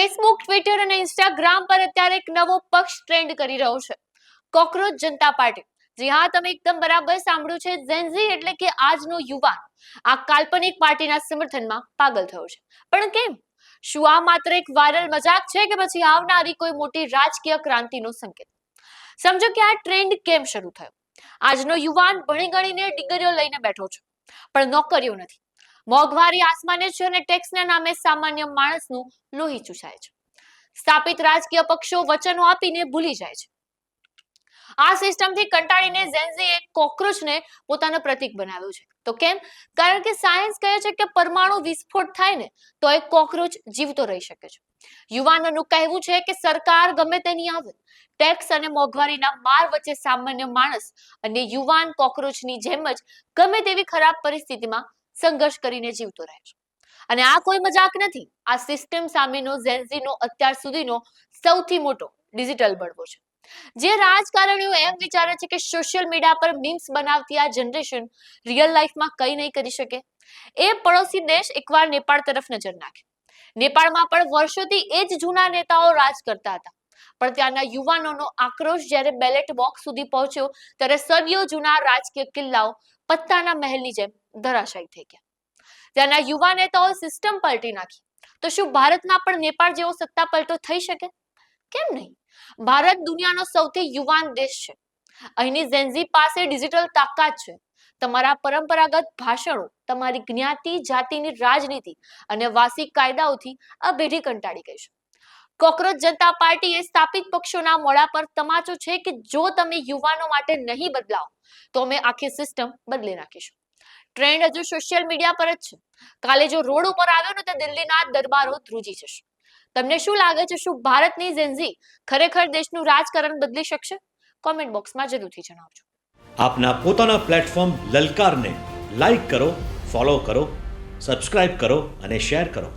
Facebook, Twitter અને Instagram પર અત્યારે એક નવો પક્ષ ટ્રેન્ડ કરી રહ્યો છે, કોકરોચ જનતા પાર્ટી. જી હા, તમે એકદમ બરાબર સાંભળ્યું છે. ઝેન્ઝી એટલે કે આજનો યુવાન આ કાલ્પનિક પાર્ટીના સમર્થનમાં પાગલ થયો છે. પણ કેમ? શું આ માત્ર એક વાયરલ મજાક છે કે પછી આવનારી કોઈ મોટી રાજકીય ક્રાંતિનો સંકેત? સમજો કે આ ટ્રેન્ડ કેમ શરૂ થયો. આજનો યુવાન ભણી ગણીને ડિગ્રીઓ લઈને બેઠો છે, પણ નોકરીઓ નથી. મોંઘવારી આસમાને છે અને ટેક્સના નામે સામાન્ય માણસનું લોહી ચૂસાય છે. સ્થાપિત રાજકીય પક્ષો વચનો આપીને ભૂલી જાય છે. આ સિસ્ટમથી કંટાળીને ઝેન્ઝી એક કોકરોચને પોતાનું પ્રતીક બનાવ્યું છે. તો કેમ? કારણ કે સાયન્સ કહે છે કે પરમાણુ વિસ્ફોટ થાય ને તો એક કોકરોચ જીવતો રહી શકે છે. યુવાનોનું કહેવું છે કે સરકાર ગમે તેની આવે, ટેક્સ અને મોંઘવારીના માર વચ્ચે સામાન્ય માણસ અને યુવાન કોકરોચની જેમ જ ગમે તેવી ખરાબ પરિસ્થિતિમાં સંઘર્ષ કરીને જીવતો રહે છે. અને આ કોઈ મજાક નથી. આ સિસ્ટમ સામેનો ઝેન્ઝીનો અત્યાર સુધીનો સૌથી મોટો ડિજિટલ બળવો છે. જે રાજકારણીઓ એમ વિચારે છે કે સોશિયલ મીડિયા પર મીમ્સ બનાવતી આ જનરેશન રિયલ લાઈફમાં કંઈ નહીં કરી શકે, એ પડોશી દેશ એકવાર નેપાળ તરફ નજર નાખે. નેપાળમાં પણ વર્ષોથી એ જ જૂના નેતાઓ રાજ કરતા હતા, પણ ત્યાંના યુવાનોનો આક્રોશ જ્યારે બેલેટ બોક્સ સુધી પહોંચ્યો ત્યારે સદીઓ જૂના રાજકીય કિલ્લાઓ પત્તાના મહેલની જેમ ધરાશાયી થઈ ગયા. ત્યાંના યુવા નેતાઓ સિસ્ટમ પલટી નાખી. તો શું ભારતમાં પણ નેપાળ જેવો સત્તા પલટો થઈ શકે? કેમ નહીં? ભારત દુનિયાનો સૌથી યુવાન દેશ છે. અહીંની ઝેન્ઝી પાસે ડિજિટલ તાકાત છે. તમારા પરંપરાગત ભાષણો, તમારી જ્ઞાતિ જાતિની રાજનીતિ અને વાસી કાયદાઓથી આ પેઢી કંટાળી ગઈ છે. કોકરોચ જનતા પાર્ટીએ સ્થાપિત પક્ષોના મોઢા પર તમાચો છે કે જો તમે યુવાનો માટે નહીં બદલાવો તો અમે આખી સિસ્ટમ બદલી નાખીશું. ટ્રેન્ડ હજુ સોશિયલ મીડિયા પર જ છે. કાલે જો રોડ ઉપર આવ્યો ને તો દિલ્હીના દરબારો ધ્રુજી જશે. તમને શું લાગે છે, શું ભારતની ઝેન્ઝી ખરેખર દેશનું રાજકારણ બદલી શકશે? કોમેન્ટ બોક્સમાં જરૂરથી જણાવજો. આપના પોતાના પ્લેટફોર્મ લલકારને લાઈક કરો, ફોલો કરો, સબસ્ક્રાઇબ કરો અને શેર કરો.